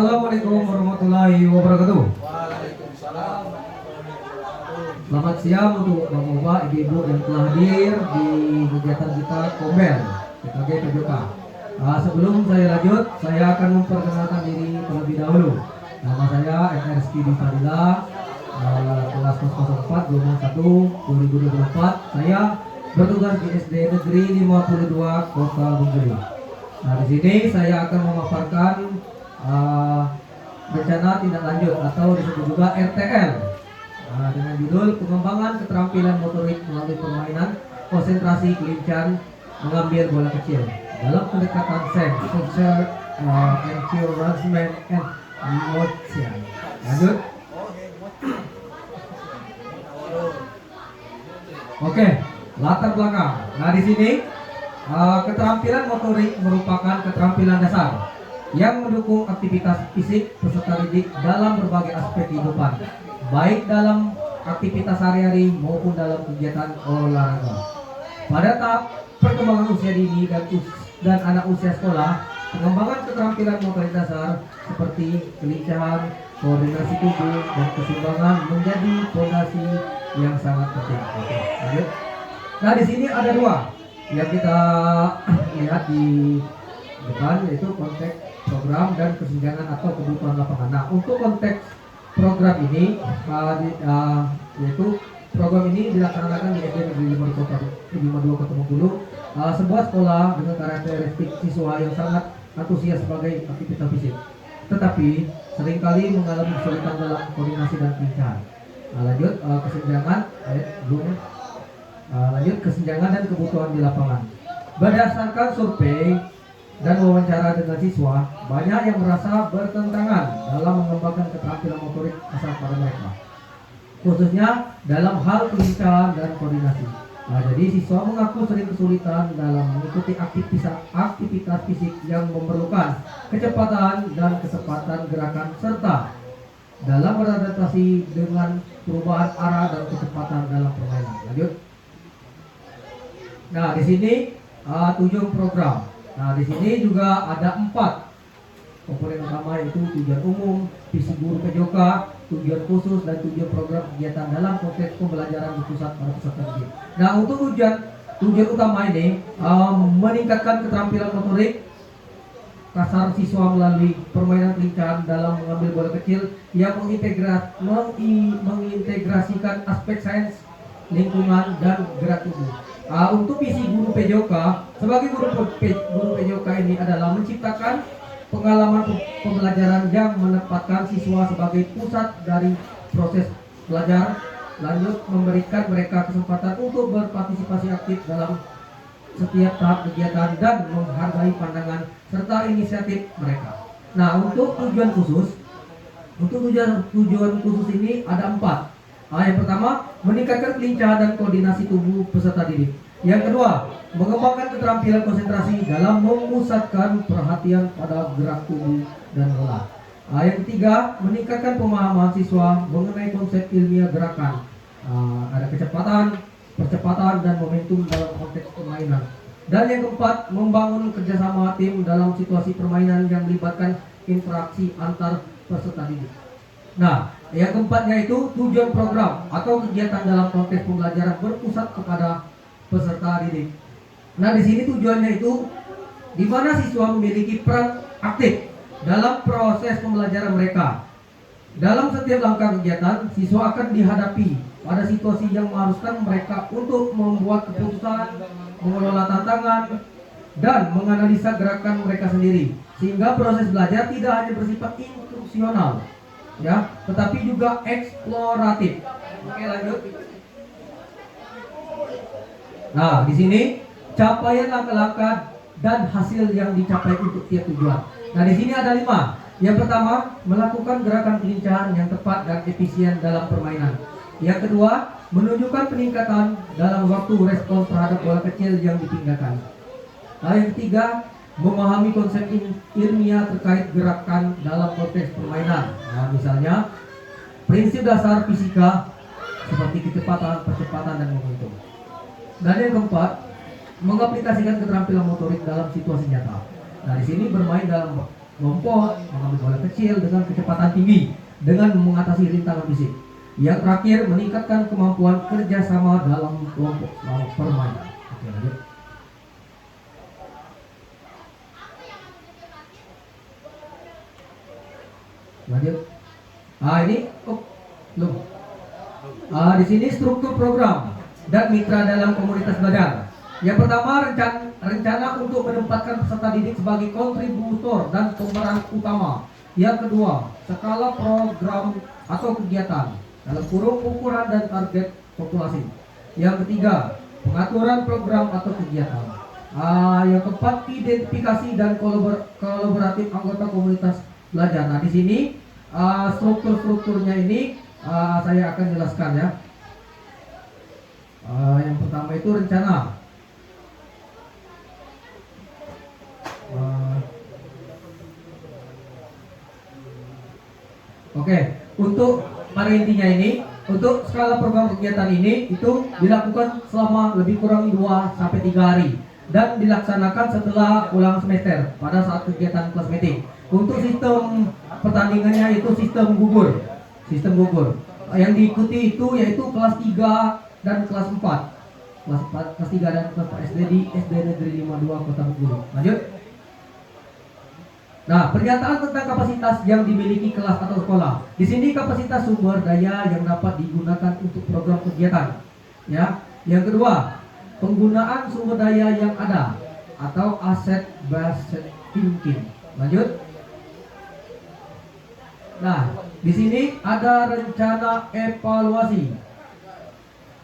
Assalamualaikum warahmatullahi wabarakatuh. Waalaikumsalam. Selamat siang untuk bapak-bapak, ibu-ibu yang telah hadir di kegiatan kita Kombel PKG PJK. Sebelum saya lanjut, saya akan memperkenalkan diri terlebih dahulu. Nama saya Rizky Fadila, kelas 004 gelombang 1 2024. Saya bertugas di SD Negeri 52 Kota Bengkulu. Nah, di sini saya akan memaparkan rencana tindak lanjut atau disebut juga RTL dengan judul pengembangan keterampilan motorik melalui permainan konsentrasi kelincahan mengambil bola kecil dalam pendekatan social encouragement and emotion. Lanjut. Oke, latar belakang. Nah, di sini keterampilan motorik merupakan keterampilan dasar yang mendukung aktivitas fisik peserta didik dalam berbagai aspek kehidupan, baik dalam aktivitas sehari-hari maupun dalam kegiatan olahraga. Pada tahap perkembangan usia dini dan anak usia sekolah, pengembangan keterampilan motorik dasar seperti kelincahan, koordinasi tubuh, dan keseimbangan menjadi fondasi yang sangat penting. Oke, lanjut. Nah, di sini ada dua yang kita lihat di depan, yaitu konteks program dan kesenjangan atau kebutuhan lapangan. Nah, untuk konteks program ini yaitu program ini dilaksanakan di SD Negeri 52 Kota Bengkulu, sebuah sekolah dengan karakteristik siswa yang sangat antusias sebagai aktivitas fisik, tetapi seringkali mengalami kesulitan dalam koordinasi dan kelincahan. Lanjut kesenjangan lanjut kesenjangan dan kebutuhan di lapangan. Berdasarkan survei dan wawancara dengan siswa, banyak yang merasa bertentangan dalam mengembangkan keterampilan motorik asal pada mereka, khususnya dalam hal kelincahan dan koordinasi. Jadi siswa mengaku sering kesulitan dalam mengikuti aktivitas fisik yang memerlukan kecepatan dan ketepatan gerakan serta dalam beradaptasi dengan perubahan arah dan kecepatan dalam permainan. Lanjut. Nah, di sini tujuan program. Nah, di sini juga ada 4 komponen utama, yaitu tujuan umum, visi guru PJK, tujuan khusus, dan tujuan program kegiatan dalam konteks pembelajaran di pusat pada peserta didik. Nah, untuk tujuan utama ini meningkatkan keterampilan motorik kasar siswa melalui permainan kelincahan dalam mengambil bola kecil yang mengintegrasikan aspek sains lingkungan dan gerak tubuh. Untuk visi guru PJK, sebagai guru PJK ini adalah menciptakan pengalaman pembelajaran yang menempatkan siswa sebagai pusat dari proses belajar, lanjut memberikan mereka kesempatan untuk berpartisipasi aktif dalam setiap tahap kegiatan dan menghargai pandangan serta inisiatif mereka. Nah, untuk tujuan khusus ini ada 4. Yang pertama, meningkatkan kelincahan dan koordinasi tubuh peserta didik. Yang kedua, mengembangkan keterampilan konsentrasi dalam memusatkan perhatian pada gerak tubuh dan olah. Yang ketiga, meningkatkan pemahaman siswa mengenai konsep ilmiah gerakan. Ada kecepatan, percepatan, dan momentum dalam konteks permainan. Dan yang keempat, membangun kerjasama tim dalam situasi permainan yang melibatkan interaksi antar peserta didik. Nah, yang keempatnya itu tujuan program atau kegiatan dalam konteks pembelajaran berpusat kepada peserta didik. Nah, di sini tujuannya itu di mana siswa memiliki peran aktif dalam proses pembelajaran mereka. Dalam setiap langkah kegiatan, siswa akan dihadapi pada situasi yang mengharuskan mereka untuk membuat keputusan, mengelola tantangan, dan menganalisa gerakan mereka sendiri, sehingga proses belajar tidak hanya bersifat instruksional, ya, tetapi juga eksploratif. Oke, lanjut. Nah, di sini capaian langkah-langkah dan hasil yang dicapai untuk tiap tujuan. Nah, di sini ada 5. Yang pertama, melakukan gerakan kelincahan yang tepat dan efisien dalam permainan. Yang kedua, menunjukkan peningkatan dalam waktu respons terhadap bola kecil yang dipindahkan. Nah, yang ketiga, memahami konsep ilmiah terkait gerakan dalam konteks permainan. Nah, misalnya prinsip dasar fisika seperti kecepatan, percepatan, dan momentum. Dan yang keempat, mengaplikasikan keterampilan motorik dalam situasi nyata. Nah, di sini bermain dalam kelompok, mengambil bola kecil dengan kecepatan tinggi dengan mengatasi rintangan fisik. Yang terakhir, meningkatkan kemampuan kerjasama dalam kelompok selama permainan. Oke, lanjut. Lanjut. Ini belum. Di sini struktur program dan mitra dalam komunitas belajar. Yang pertama, rencana untuk menempatkan peserta didik sebagai kontributor dan pemeran utama. Yang kedua, skala program atau kegiatan dalam kurung ukuran dan target populasi. Yang ketiga, pengaturan program atau kegiatan. Yang keempat, identifikasi dan kolaboratif anggota komunitas belajar. Nah, di sini strukturnya ini saya akan jelaskan ya. Yang pertama itu rencana. Oke, untuk pada intinya ini, untuk skala program kegiatan ini itu dilakukan selama lebih kurang 2 sampai 3 hari dan dilaksanakan setelah ulang semester pada saat kegiatan kelas meeting. Untuk sistem pertandingannya itu sistem gugur. Yang diikuti itu yaitu kelas 3 dan kelas 4. Kelas 3 dan kelas 4 SD di SD Negeri 52 Kota Bengkulu. Lanjut. Nah, pernyataan tentang kapasitas yang dimiliki kelas atau sekolah. Di sini kapasitas sumber daya yang dapat digunakan untuk program kegiatan. Ya. Yang kedua, penggunaan sumber daya yang ada atau asset based thinking. Lanjut. Nah, di sini ada rencana evaluasi.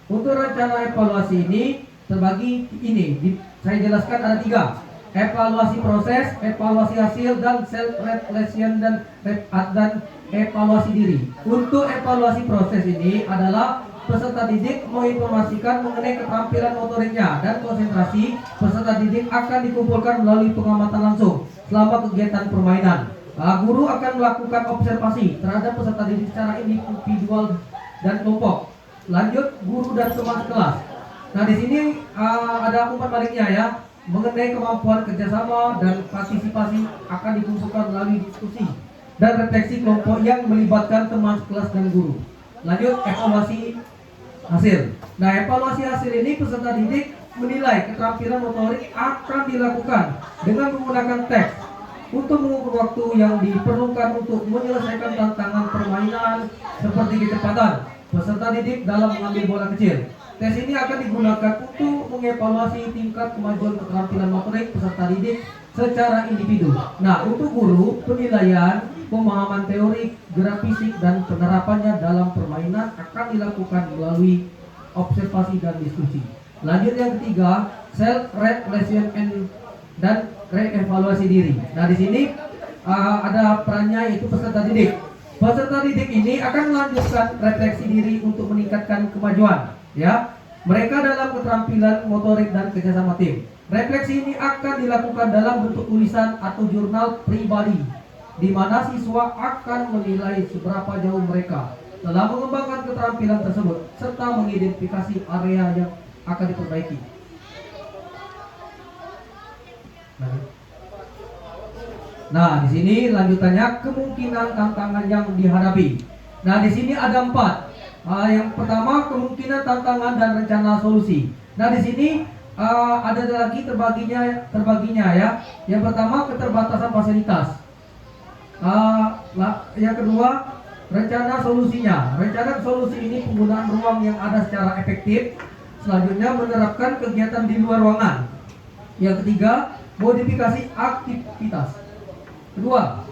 Untuk rencana evaluasi ini terbagi saya jelaskan ada 3. Evaluasi proses, evaluasi hasil, dan self-reflection dan evaluasi diri. Untuk evaluasi proses ini adalah peserta didik menginformasikan mengenai keterampilan motoriknya dan konsentrasi. Peserta didik akan dikumpulkan melalui pengamatan langsung selama kegiatan permainan. Guru akan melakukan observasi terhadap peserta didik secara individual dan kelompok. Lanjut, guru dan teman kelas. Nah, di sini ada umpan baliknya ya. Mengenai kemampuan kerjasama dan partisipasi akan dikumpulkan melalui diskusi dan refleksi kelompok yang melibatkan teman kelas dan guru. Lanjut, evaluasi hasil. Nah, evaluasi hasil ini peserta didik menilai keterampilan motorik akan dilakukan dengan menggunakan teks untuk mengukur waktu yang diperlukan untuk menyelesaikan tantangan permainan seperti kecepatan peserta didik dalam mengambil bola kecil. Tes ini akan digunakan untuk mengevaluasi tingkat kemajuan keterampilan motorik peserta didik secara individu. Nah, untuk guru, penilaian, pemahaman teori, gerak fisik, dan penerapannya dalam permainan akan dilakukan melalui observasi dan diskusi. Lanjut, yang ketiga, self-reflection dan reevaluasi diri. Nah, di sini ada perannya yaitu peserta didik. Peserta didik ini akan melanjutkan refleksi diri untuk meningkatkan kemajuan. Ya, mereka dalam keterampilan motorik dan kerjasama tim. Refleksi ini akan dilakukan dalam bentuk tulisan atau jurnal pribadi, di mana siswa akan menilai seberapa jauh mereka telah mengembangkan keterampilan tersebut serta mengidentifikasi area yang akan diperbaiki. Nah, di sini lanjutannya kemungkinan tantangan yang dihadapi. Nah, di sini ada 4. Yang pertama, kemungkinan tantangan dan rencana solusi. Nah, di sini ada lagi terbaginya ya. Yang pertama, keterbatasan fasilitas. Yang kedua, rencana solusinya. Rencana solusi ini penggunaan ruang yang ada secara efektif. Selanjutnya, menerapkan kegiatan di luar ruangan. Yang ketiga, modifikasi aktivitas. Kedua,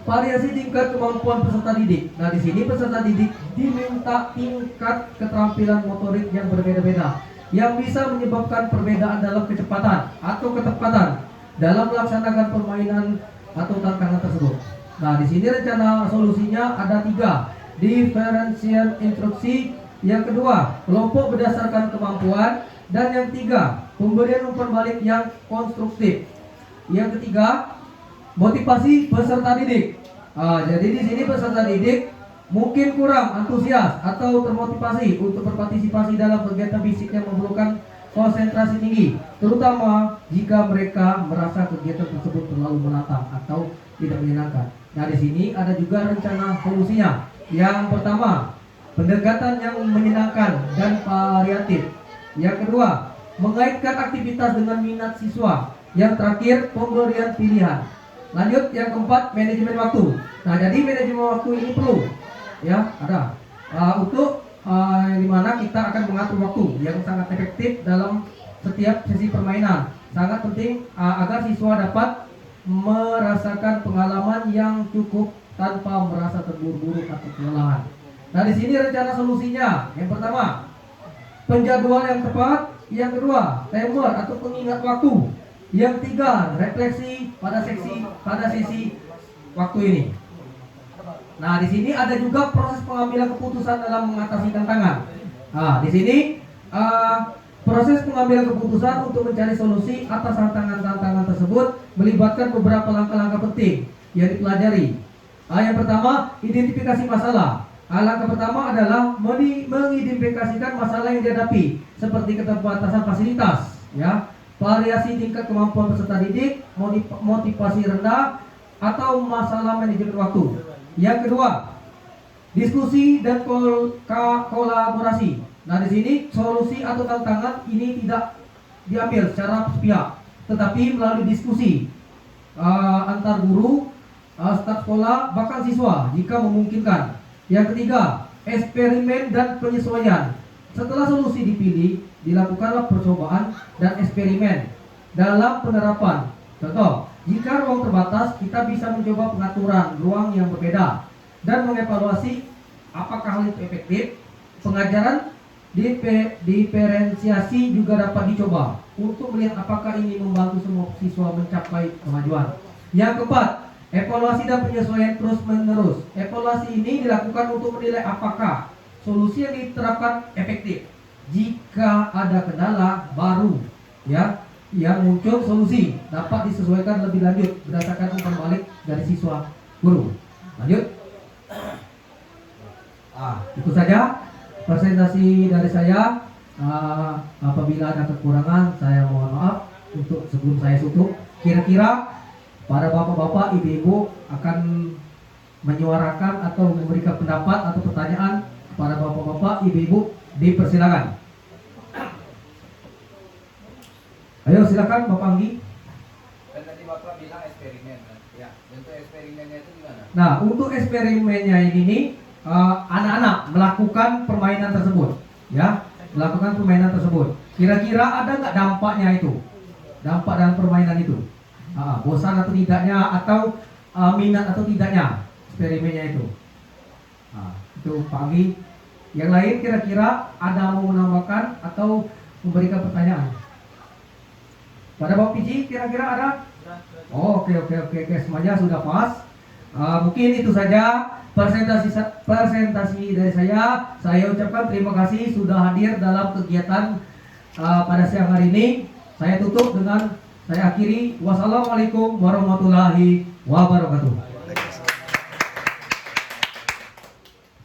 variasi tingkat kemampuan peserta didik. Nah, di sini peserta didik diminta tingkat keterampilan motorik yang berbeda-beda yang bisa menyebabkan perbedaan dalam kecepatan atau ketepatan dalam melaksanakan permainan atau tantangan tersebut. Nah, di sini rencana solusinya ada 3. Differential instruksi. Yang kedua, kelompok berdasarkan kemampuan. Dan yang 3, pemberian umpan balik yang konstruktif. Yang ketiga, motivasi peserta didik. Jadi di sini peserta didik mungkin kurang antusias atau termotivasi untuk berpartisipasi dalam kegiatan fisik yang memerlukan konsentrasi tinggi, terutama jika mereka merasa kegiatan tersebut terlalu menantang atau tidak menyenangkan. Nah, di sini ada juga rencana solusinya. Yang pertama, pendekatan yang menyenangkan dan variatif. Yang kedua, mengaitkan aktivitas dengan minat siswa. Yang terakhir, pemberian pilihan. Lanjut, yang keempat, manajemen waktu. Nah, jadi manajemen waktu ini perlu, ya, ada untuk di mana kita akan mengatur waktu yang sangat efektif dalam setiap sesi permainan. Sangat penting agar siswa dapat merasakan pengalaman yang cukup tanpa merasa terburu-buru atau kelelahan. Nah, di sini rencana solusinya. Yang pertama, penjadwalan yang tepat. Yang kedua, timer atau pengingat waktu. Yang tiga, refleksi pada sesi waktu ini. Nah, di sini ada juga proses pengambilan keputusan dalam mengatasi tantangan. Nah, di sini proses pengambilan keputusan untuk mencari solusi atas tantangan-tantangan tersebut melibatkan beberapa langkah-langkah penting yang dipelajari. Yang pertama, identifikasi masalah. Langkah pertama adalah mengidentifikasikan masalah yang dihadapi, seperti keterbatasan fasilitas, ya, variasi tingkat kemampuan peserta didik, motivasi rendah, atau masalah manajemen waktu. Yang kedua, diskusi dan kolaborasi. Nah, di sini solusi atau tantangan ini tidak diambil secara sepihak, tetapi melalui diskusi antar guru, staf sekolah, bahkan siswa jika memungkinkan. Yang ketiga, eksperimen dan penyesuaian. Setelah solusi dipilih, dilakukanlah percobaan dan eksperimen dalam penerapan. Contoh, jika ruang terbatas, kita bisa mencoba pengaturan ruang yang berbeda dan mengevaluasi apakah hal itu efektif. Pengajaran diferensiasi juga dapat dicoba untuk melihat apakah ini membantu semua siswa mencapai kemajuan. Yang keempat, evaluasi dan penyesuaian terus-menerus. Evaluasi ini dilakukan untuk menilai apakah solusi yang diterapkan efektif. Jika ada kendala baru, ya, yang muncul, solusi dapat disesuaikan lebih lanjut berdasarkan umpan balik dari siswa guru. Lanjut. Itu saja presentasi dari saya. Apabila ada kekurangan, saya mohon maaf. Untuk sebelum saya tutup, kira-kira para bapak-bapak, ibu-ibu akan menyuarakan atau memberikan pendapat atau pertanyaan kepada bapak-bapak, ibu-ibu, dipersilakan. Ayo silakan Bapak Anggi. Dan tadi Bapak bilang eksperimen, ya. Untuk eksperimennya itu gimana? Nah, untuk eksperimennya ini anak-anak melakukan permainan tersebut, ya, melakukan permainan tersebut. Kira-kira ada nggak dampaknya itu? Dampak dalam permainan itu? Bosan atau tidaknya, atau minat atau tidaknya eksperimennya itu? Itu Pak Anggi. Yang lain kira-kira ada mau menambahkan atau memberikan pertanyaan? Pada Bapak Piji kira-kira ada? Oh, oke, semuanya sudah pas. Mungkin itu saja presentasi dari saya. Saya ucapkan terima kasih sudah hadir dalam kegiatan pada siang hari ini. Saya tutup dengan saya akhiri. Wassalamualaikum warahmatullahi wabarakatuh.